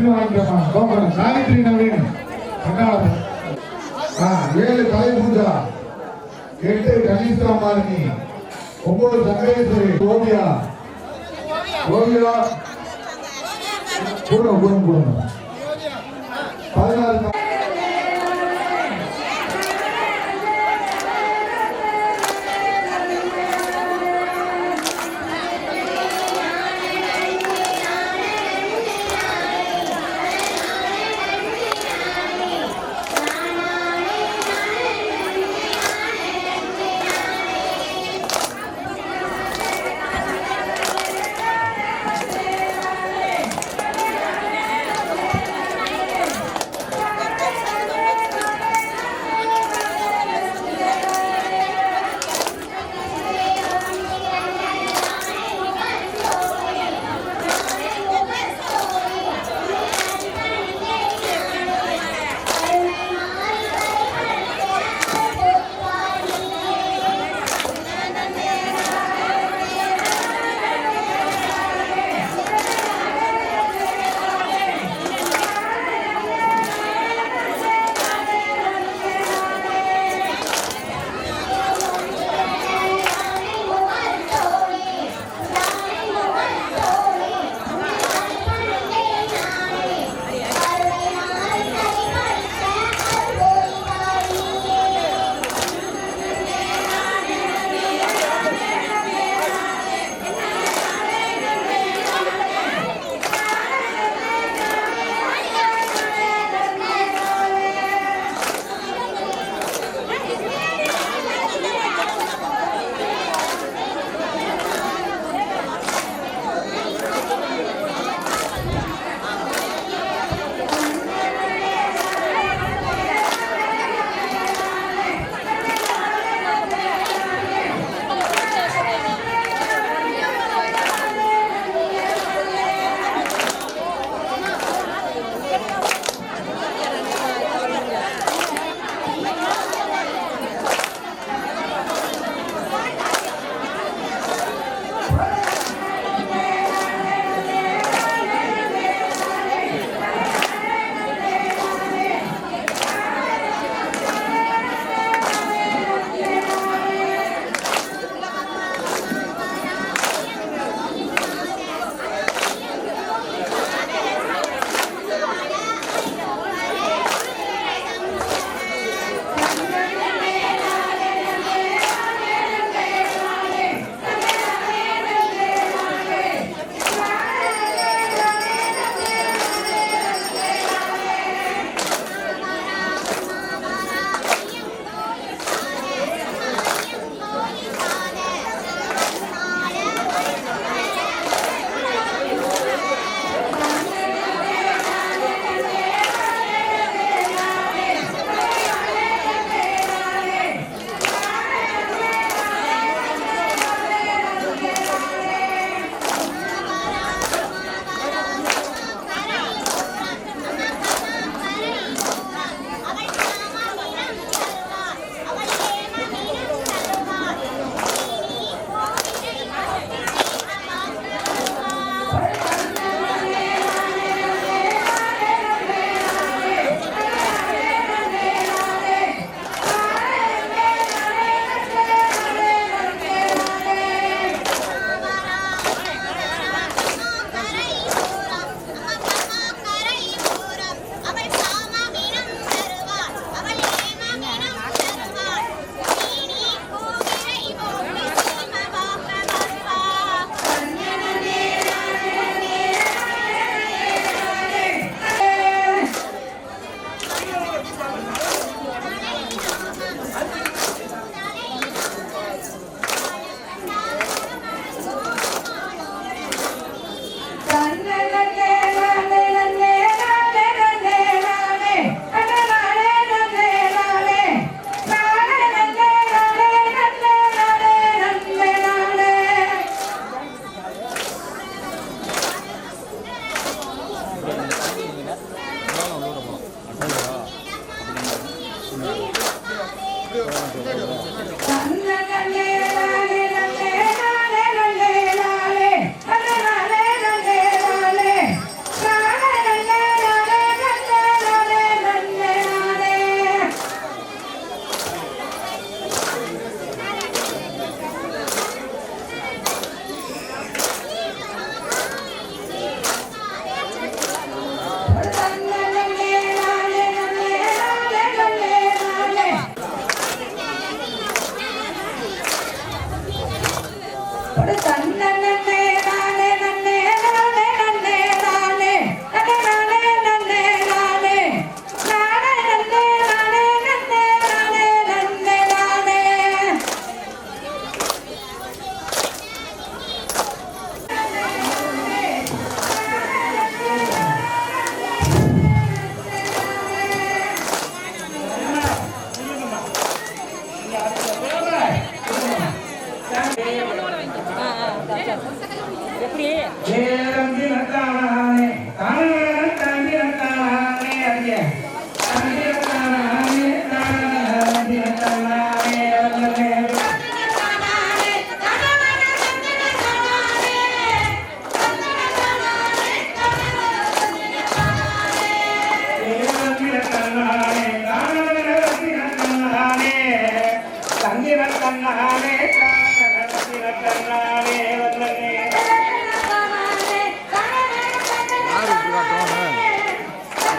பெண்ணு வாங்கிக்கமா காயத்ரி நவீன் 7 கலை பூஜா 8 கணேசா மாலினி 9 சங்கரேஸ்வரி ஓவியா கூட 16 Thank you.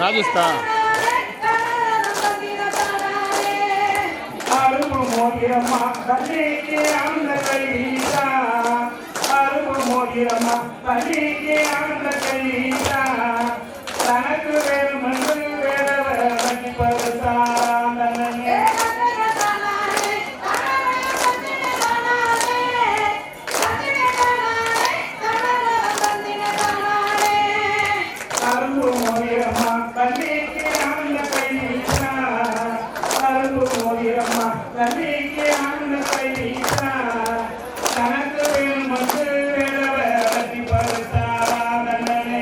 Rajasthan மோதிரம்மா பள்ளிக்கு அந்த கைதா அருள் மோதிரம்மா பள்ளிக்கு அந்த கைதா தனக்கு வேறுமென்று வேறவன் பருத்தான் தன்னை அருள் மோதிரம்மா பள்ளிக்கு அந்த கைதா அருள் மோதிரம்மா பள்ளிக்கு அந்த கைதா தனக்கு வேறுமென்று வேறவன் பருத்தான் தன்னை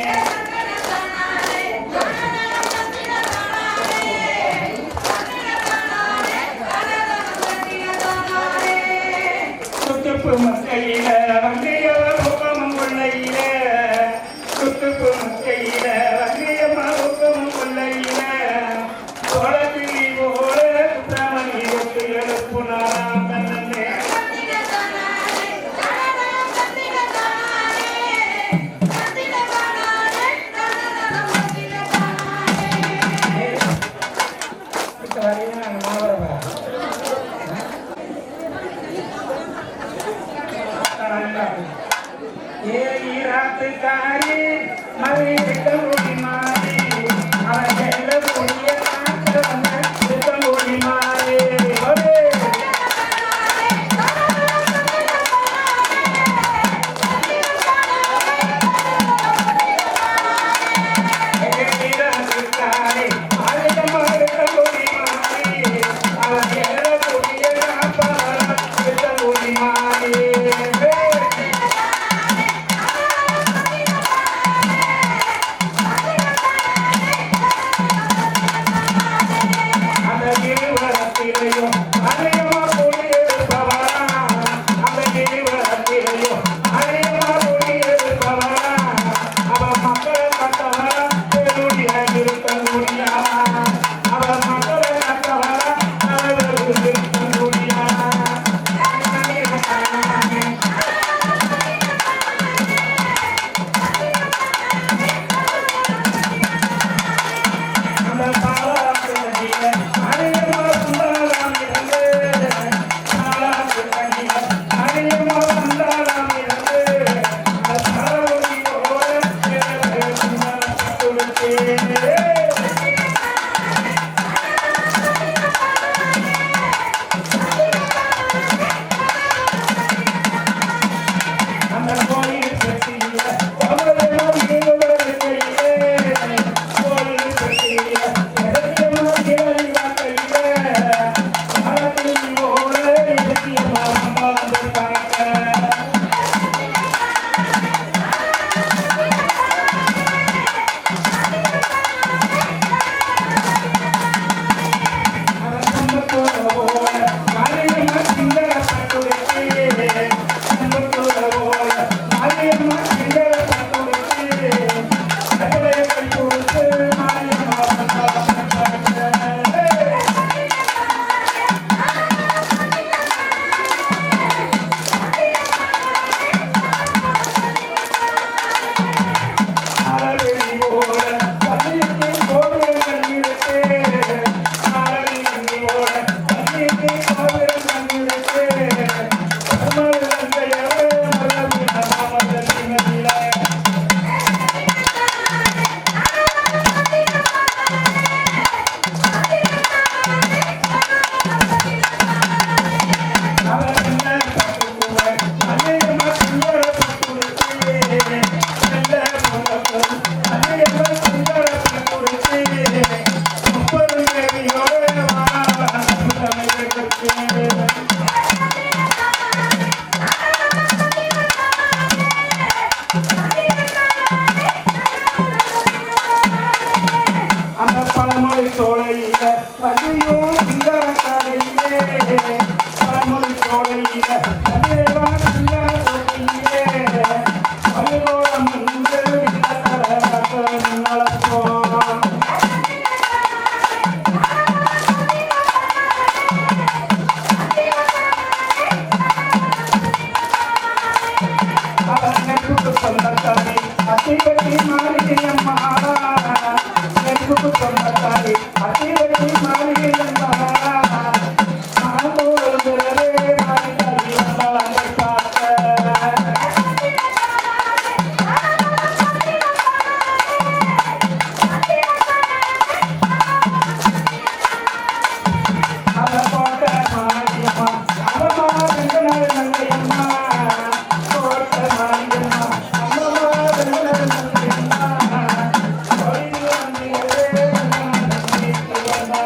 சுத்துப்பு மக்கையில வங்கியவ முகமும் கொள்ளையில சுத்துப்பு மக்கையில வங்கியம்ம முகமும் கொள்ளையில சோழக்கிளி போல சுத்தமணி ஒட்டு எழுப்புனாராம் தன்னே ஏராத்துக்காரி மதிக்கொடி மாறி அவர்கள புதிய நாட்கள் மாறி அத்திவட்டி மாரியம்மா எனக்கு சொந்தத்தாரி அத்திவட்டி மாரியம்மா மாதோரே மாரிதாரி வந்தாங்க காக்க அத போட்ட மாரியம்மா அவமா வெங்கனார் நல்லையம்மா போட்ட மாரியம்மா அம்மா வெங்கனார் நல்லையம்மா கோயில் வந்தீரே வந்தா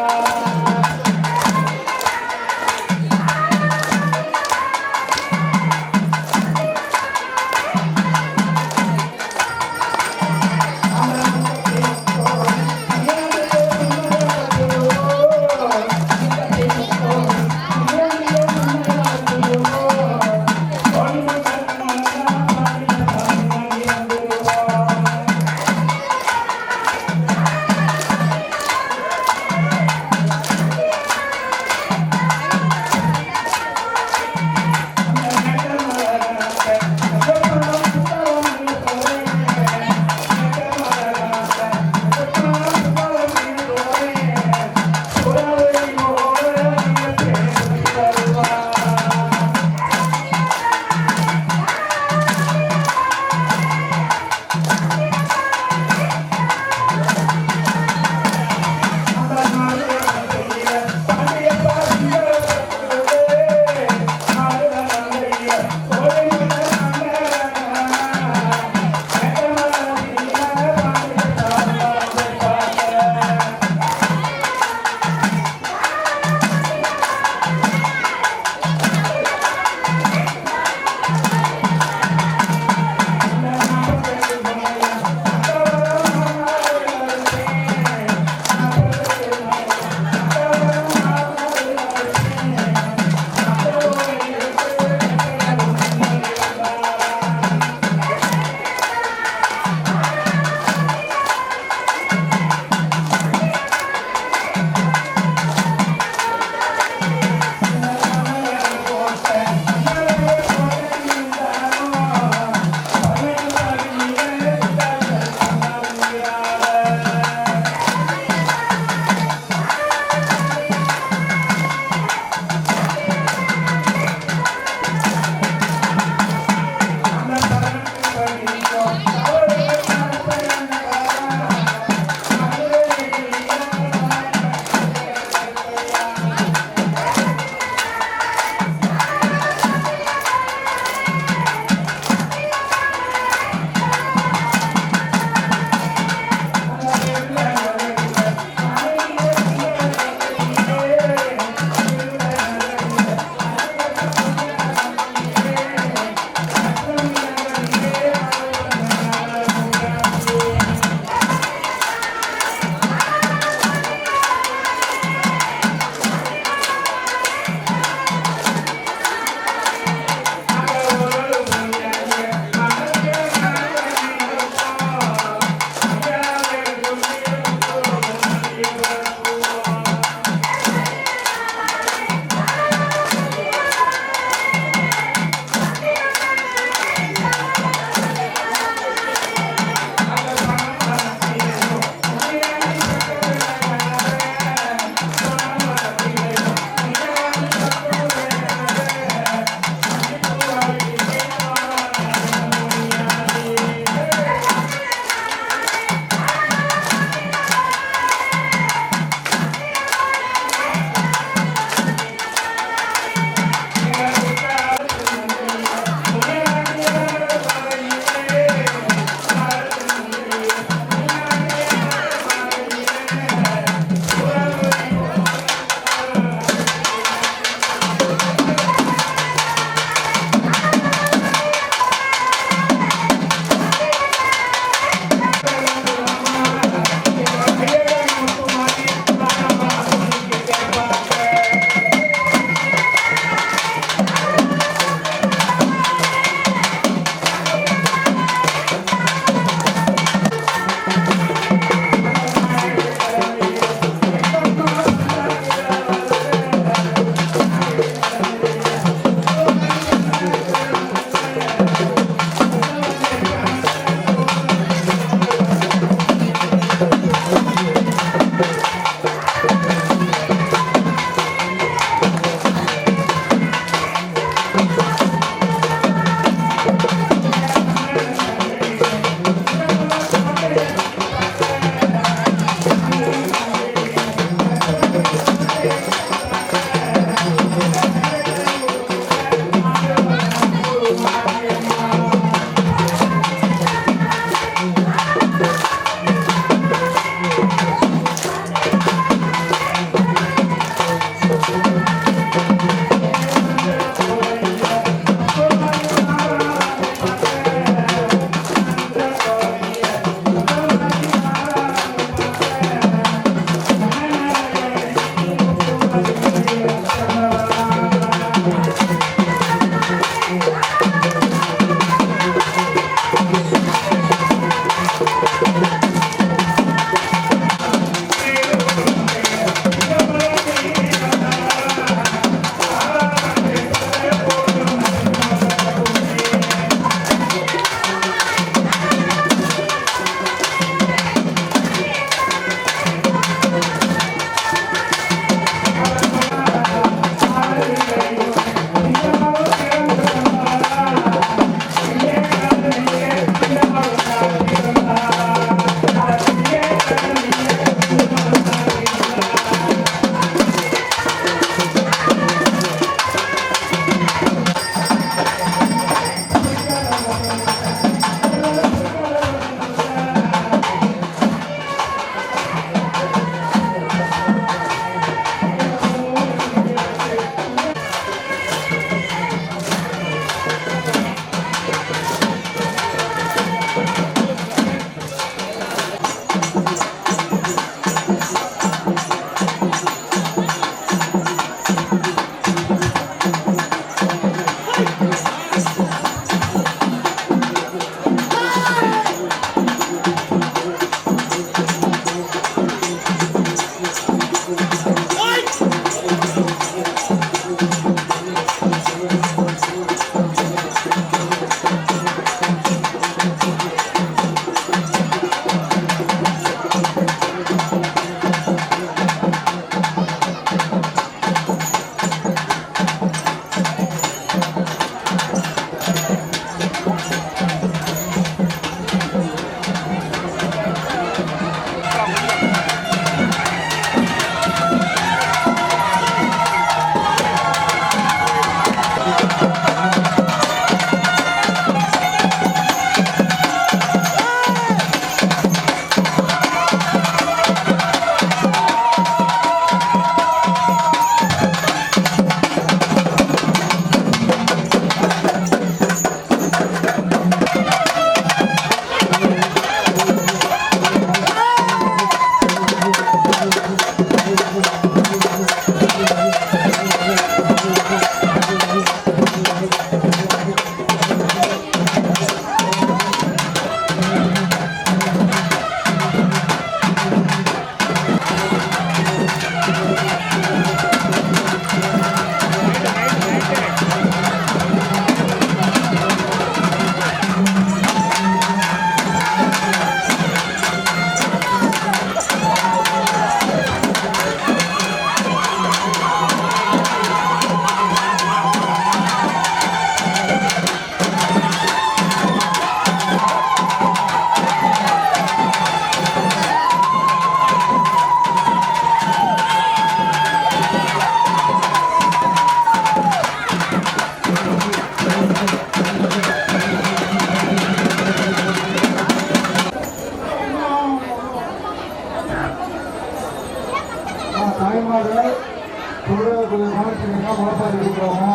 மாதிரி இருக்கிறவங்க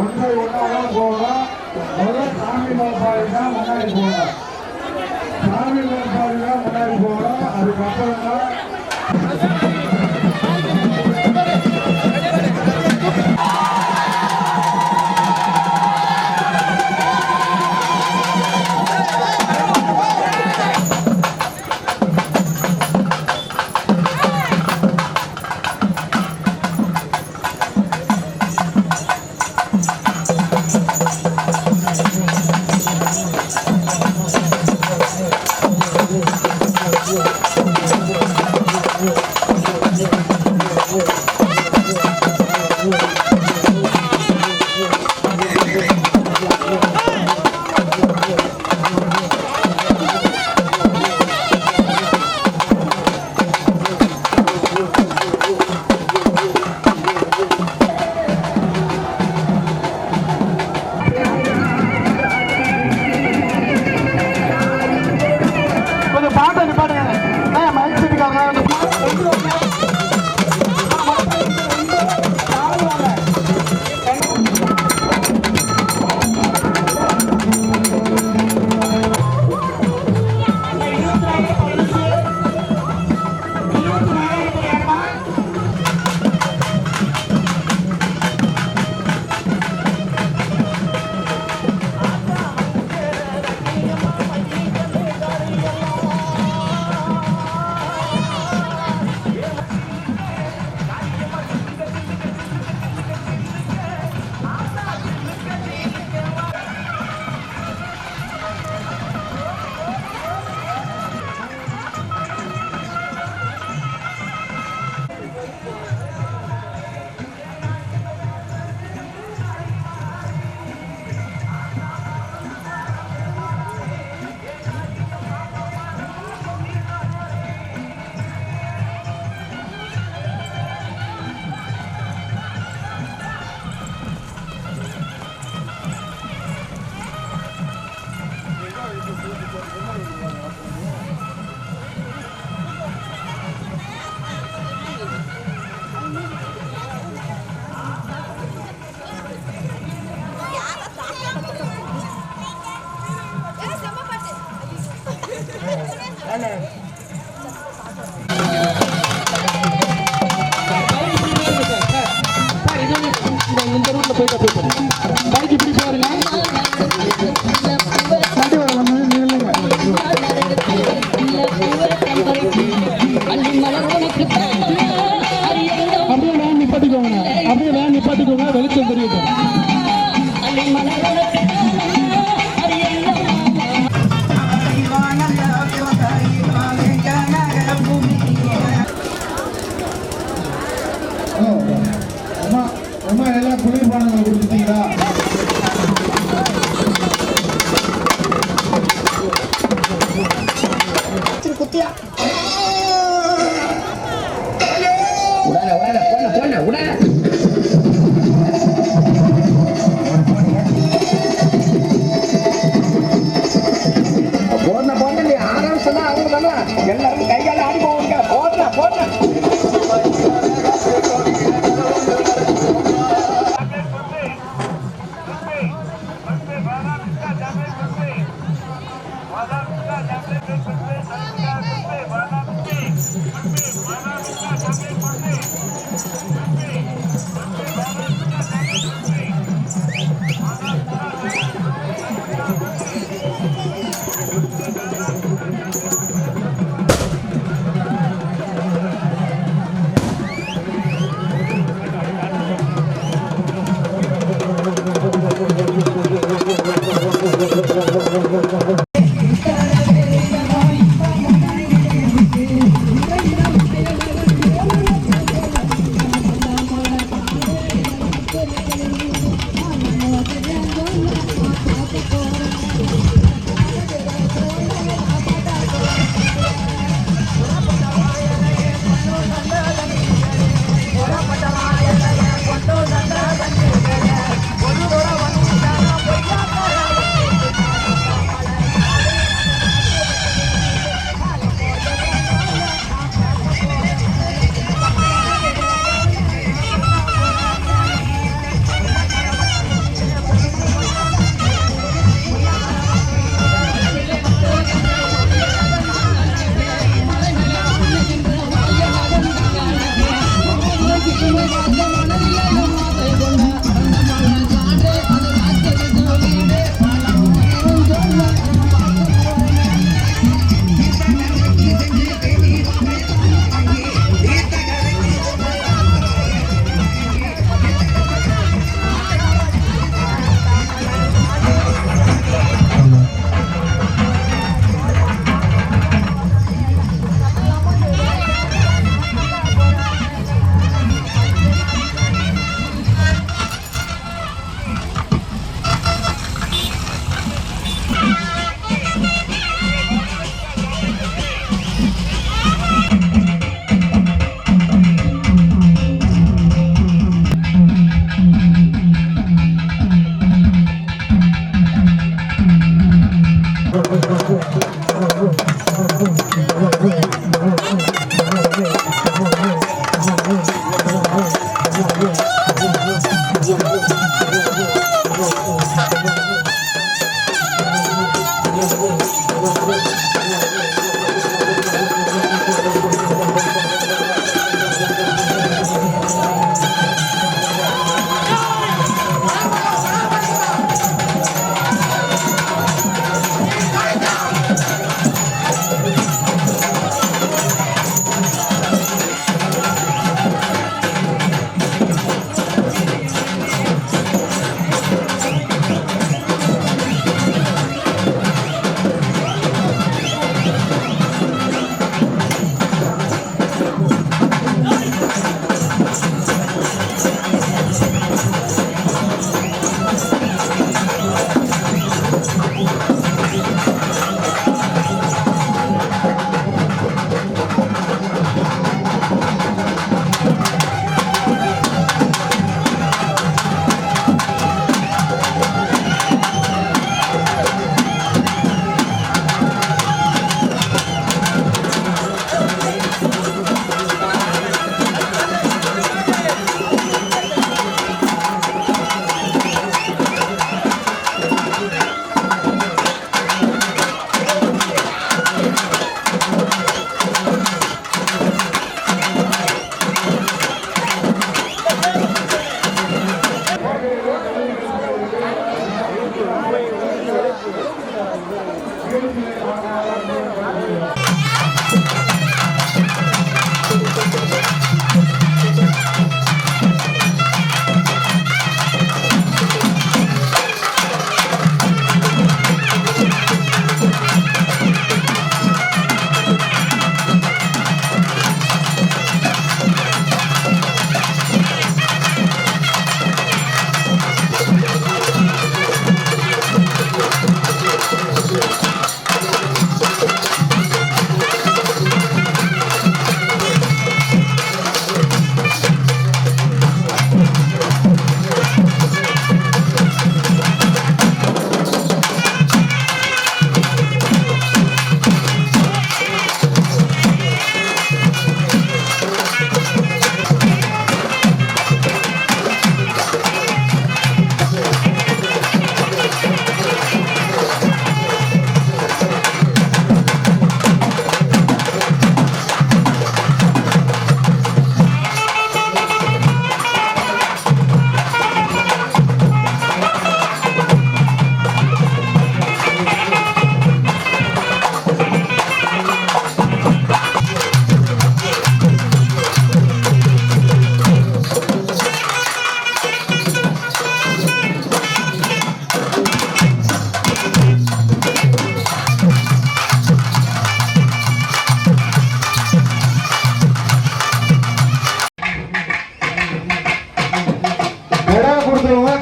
ஒன்றை ஒன்றாதான் போகலாம். முதல் சாமி மலைப்பாதை தான் முன்னாடி போகலாம். சாமி மலைப்பாதை தான் முன்னாடி போகலாம். அதுக்கப்புறம் தான் இந்த ரூட்ல போயிட்டு பைக் இப்படி பாருங்க. அப்படியே வேன் நிப்பாட்டிக்கோங்க, அப்படியே வேன் நிப்பாட்டிக்கோங்க, வெளிச்சம் தெரியும். அம்மா எல்லாம் குளிர்பானங்களை கொடுத்துட்டீங்களா? எல்லாரும் கைகால ஆடி போவாங்க. போட்டா போட்டா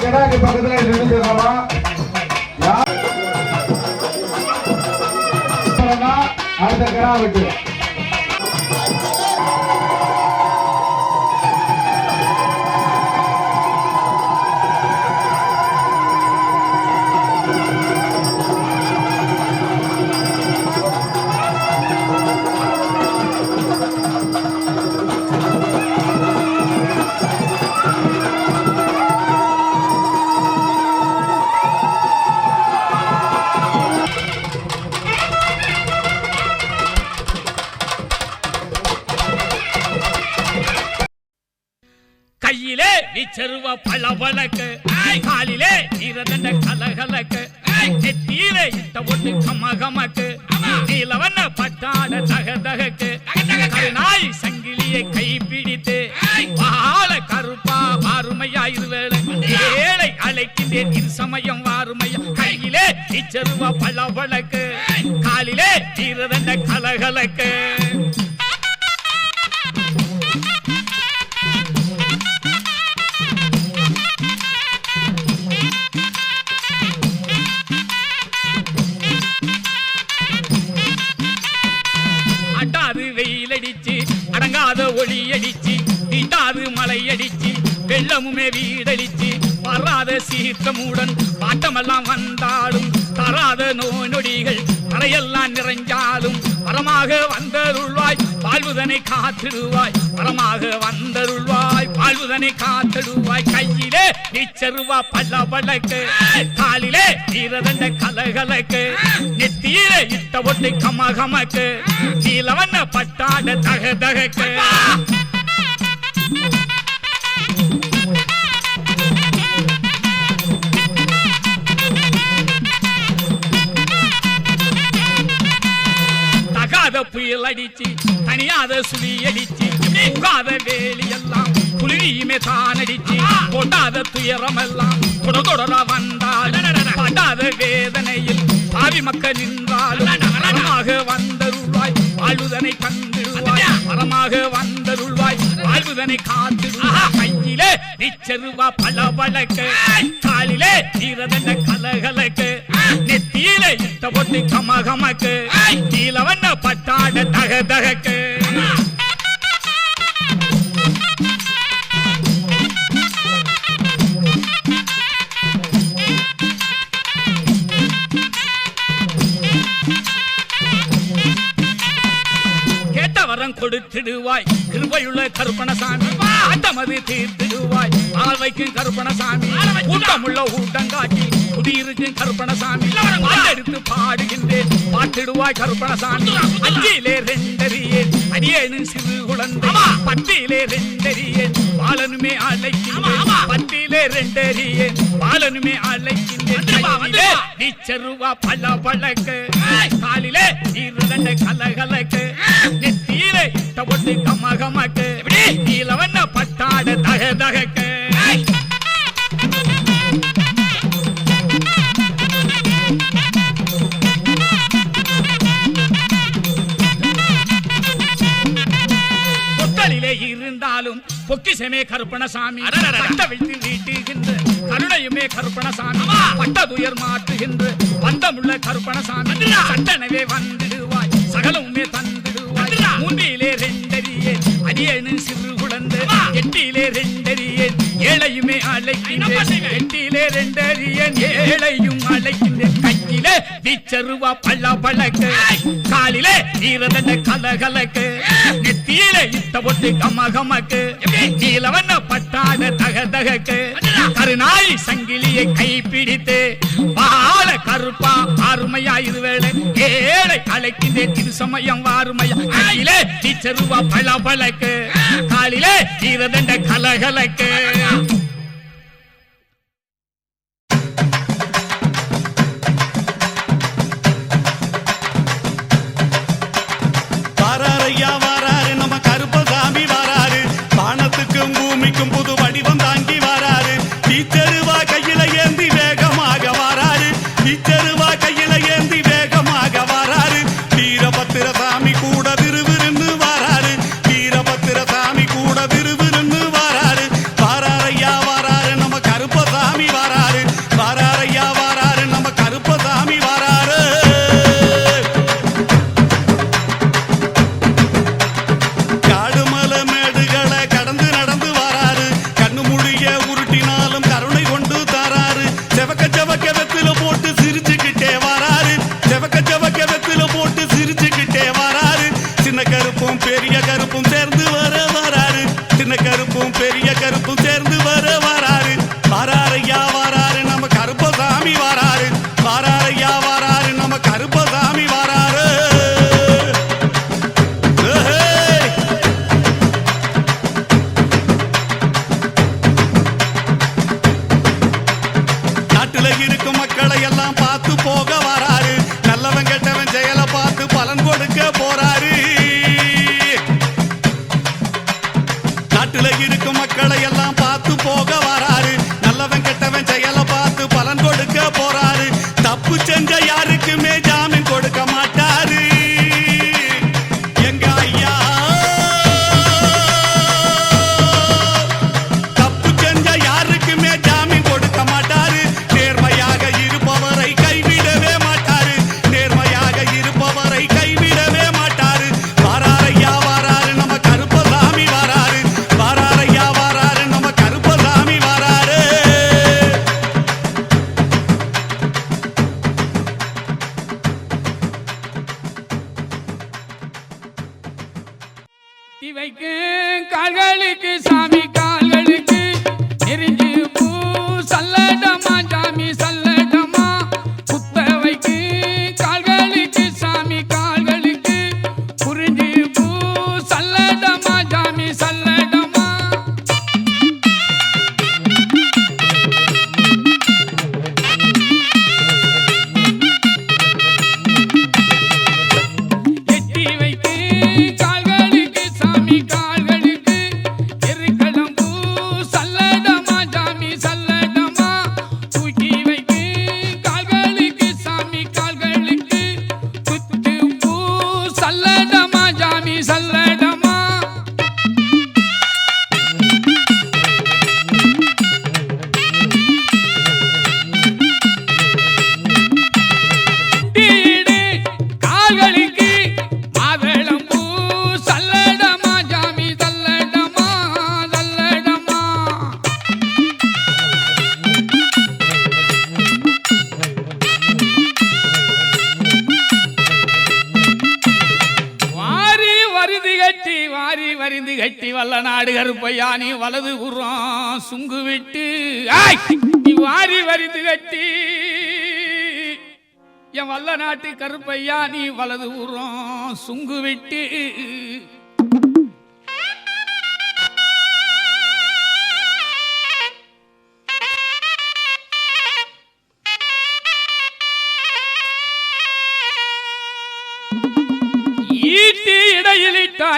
கடாக்கு பக்கத்துல நின்றுக்கலாம். அடுத்த கடா விட்டு கையிலே விச்சருவ பளபளக்கு காலிலே நீரதண்ட கலகலக்கு நெத்தியிலே இட்ட ஒட்டு கமகமக்கு நீலவண்ண பட்டாட தகதகக்கு கருநாய் சங்கிலியை கை பிடித்து வாழ கருப்பா வாருமையாயிருவேளை ஏழை அழைக்கின்றேன் இரு சமயம் வாருமையா கையிலே விச்சருவ பளபளக்கு காலிலே நீரதண்ட கலகலக்கு வெயிலடிச்சு அடங்காத ஒளி அடிச்சு தீண்டாது மலை அடிச்சு வெள்ளமுமே வீடடிச்சு வராத சீர்த்தமுடன் பாட்டமெல்லாம் வந்தாலும் தராத நோய் நொடிகள் தரையெல்லாம் நிறைஞ்சாலும் வரமாக வந்தருள்வா காத்திடுவாய் வாழ்வுதனை காத்திடுவாய் வரமாக வந்தருள்வாய் வாழ்வுதனை காத்திடுவாய் கையிலே நீச்சருவா பல்ல பழக்கு காலிலே நீரதண்ட கலகலக்கு நெத்தியிலே இட்ட ஒட்டை கமகமக்கு நீலவண்ண பட்டாட தக தகக்கு புயல் அடிச்சு தனியாத சுழி அடிச்சு உட்காத வேலி எல்லாம் புலியுமே தான் அடிச்சு கொண்டாத துயரம் எல்லாம் தொடர வந்தால் படாத வேதனையில் பாவி மக்கள் நின்றாலும் வரமாக வந்தருள்வாய் வாழ்வுதனை கண்டிடுவாய் வரமாக வந்தருள்வாய் வாழ்வுதனை காத்திடுவாய் கையிலே நிச்சருவா பல பழக்கு காலிலே நீரதண்ட கலகலக்கு நெத்தியிலே இட்ட பொட்டு கமகமக்கு நீலவண்ண பட்டாட தக தகக்கு கொடுத்திடுவாய் கிருபையுள்ள கருப்பணசாமி ஆட்டமது தீர்த்திடுவாய் ஆள் வைக்கும் கருப்பணசாமி கூட்டமுள்ள ஊட்டங்காட்டி குடியிருக்கும் கருப்பணசாமி எடுத்து பாடுகின்றேன் பாட்டிடுவாய் கருப்பணசாமி அஞ்சிலே ரெண்டறியேன் அடியேனு சிறு குழந்தை பத்தியிலே ரெண்டறியேன் பாலனுமே அழைக்கின்றேன் பத்தியிலே ரெண்டறியேன் பாலனுமே அழைக்கின்றேன் நீச்சருவா பல பழக்கு காலிலே நீர்தண்ட கலகலக்கு நெத்தியிலே இட்ட பொட்டு கமகமக்கு நீலவண்ண பட்டாட தக தகக்கு இருந்தாலும் பொக்கிசமே கருப்பணசாமி பட்ட வைத்து வீட்டுகின்ற கருணையுமே கருப்பணசாமி பட்ட துயர் மாற்றுகின்ற பந்தமுள்ள கருப்பணசாமி சட்டனவே வந்திடுவாய் சகலமுமே தந்திடுவாய் மூன்றிலே ரெண்டறியேன் அடியேனு சிறு குழந்தை எட்டிலே ரெண்டறியேன் ஏழையுமே அழைக்கின்றேன் எட்டிலே ரெண்டறியேன் ஏழையும் அழைக்கின்றேன் கையிலே நீச்சருவா பல்ல பழக்கு காலிலே நீரதண்ட கலகலக்கு நெத்தியிலே இட்ட பொட்டு கமகமக்கு நீலவண்ண பட்டாட தக தகக்கு கருநாய் சங்கிலியை கைப்பிடித்து பால கருப்பா ஆறுமையா இருவேளை ஏழை அழைக்கின்றேன் திரு சமயம் வாருமையா கையிலே நீச்சருவா பல பழக்கு காலிலே நீரதண்ட கலகலக்கு புது வடிவம் தாங்கி வாராரு டீச்சருவா கையில ஏந்தி வேகமாக வாராரு டீச்சருவா கையில ஏந்தி வேகமாக வாராரு வீரபத்திர சாமி கூட விறுவிறுன்னு வாராரு வீரபத்திர சாமி கூட விறுவிறுன்னு வாராரு வாராரையா வாராரு நம்ம கருப்பசாமி வாராரு வாராரையா வாராரு நம்ம கருப்பசாமி வாராரு காடுமலை மேடுகளை கடந்து நடந்து உருட்டினாலும் கருணை கொண்டு தாராரு செவக்க செவக்க வெத்தில போட்டு சிரிச்சுக்கிட்டே வாராரு செவக்க செவக்க வெத்தில போட்டு சிரிச்சுக்கிட்டே வாராரு சின்ன கருப்பும் பெரிய கருப்பும் சேர்ந்து வர வராரு சின்ன கருப்பும் பெரிய கருப்பும் சேர்ந்து வர வராரு வாராரையா வாராரு நம்ம கருப்பசாமி வாராரு வாராரையா வாராரு நம்ம கருப்பசாமி வாராரு இருக்கும் மக்களை எல்லாம் பார்த்து போக வராரு நல்லவன் கெட்டவன் செயலை பார்த்து பலன் கொடுக்க போறாரு நாட்டுல இருக்கும் மக்களை எல்லாம் பார்த்து போக வராரு நல்லவன் கெட்டவன் செயலை பார்த்து பலன் கொடுக்க போறாரு தப்பு செஞ்ச யாருக்குமே ஜாமீன் கொடுக்க மாட்டாரு எங்க ஐயா தப்பு செஞ்ச யாருக்குமே ஜாமீன் கொடுக்க மாட்டாரு நேர்மையாக இருப்பவரை கை வைக்கும் கால்களுக்கு சாமி கால்களுக்கு நெறிஞ்சு பூ சல்லடமா சாமி சல்லடமா குத்த வைக்கும் கால்களுக்கு சாமி கால்களுக்கு குறிஞ்சி பூ சல்லடமா சாமி சல்லடமா எட்டி வைக்கு கால்களுக்கு சாமி கால்களுக்கு எருக்களம்பூ சல்லடமா சாமி சல்லடமா தூக்கி வைக்கு கால்களுக்கு சாமி கால்களுக்கு குத்து பூ சல்லடமா சாமி சல்லடமா தீடு கால்களுக்கு மாதளம்பூ சல்லடமா சாமி சல்லடமா சல்லடமா வாரி வரிந்து கட்டி வல்ல நாடு கருப்பையா நீ வலது புறம் சுங்கு விட்டு ஆய்! நீ வாரி வரிந்து கட்டி என் வல்ல நாட்டு கருப்பையா நீ வலது புறம் சுங்கு விட்டு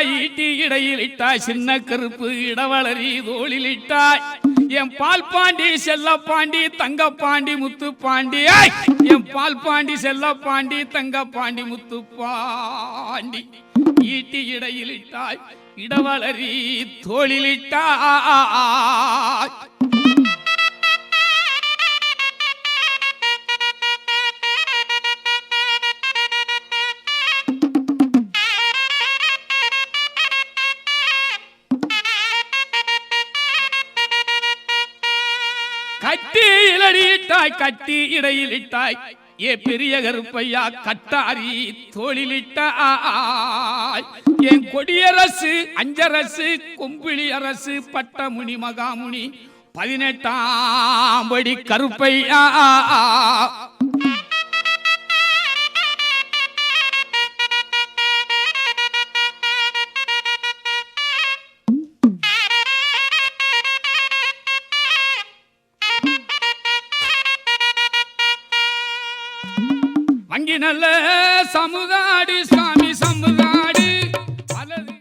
ஈட்டி இடையிலிட்டாய் சின்ன கருப்பு இடவளரி தோளிலிட்டாய் என் பால் பாண்டி செல்ல பாண்டி தங்க பாண்டி முத்து பாண்டி என் பால் பாண்டி செல்ல பாண்டி தங்க பாண்டி முத்து பாண்டி ஈட்டி இடையிலிட்டாய் இடவளரி தோளிலிட்டாய் கட்டி இலடியிட்டாய் கட்டி இடையிலிட்டாய் ஏ பெரிய கருப்பையா கட்டாரி தோளிலிட்டாய் என் கொடியரசு அஞ்சரசு கொம்பிளி அரசு பட்டமுனி மகாமுனி 18ஆம் படி கருப்பையா வங்கி நல்ல சமுதாடி